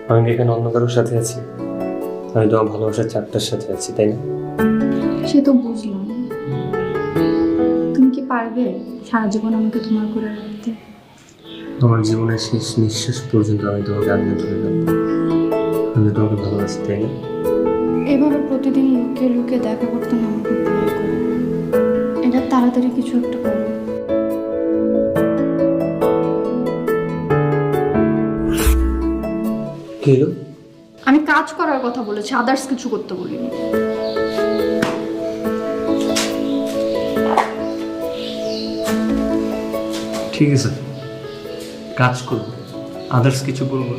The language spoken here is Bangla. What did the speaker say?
আমি কি এখানে অন্য কারোর সাথে আছি? আমি তোমার ভালোবাসার চারটার সাথে আছি, তাই না? সে তো বুঝলাম। তুমি কি পারবে সারা জীবন আমাকে তোমার করে রাখতে? আমার জীবনের শেষ নিঃশ্বাস পর্যন্ত আমি তোমাকে আগলে ধরে রাখবো। আমি তোমাকে ভালোবাসি, তাই না? এভাবে প্রতিদিন লুকিয়ে লুকিয়ে দেখা করতে না আমার খুব ভয় করে। এটা তাড়াতাড়ি কিছু একটা করো। কি হলো? আমি কাজ করার কথা বলেছি, আদার্স কিছু করতে বলিনি। ঠিক আছে, কাজ করবো, আদার্স কিছু করবো।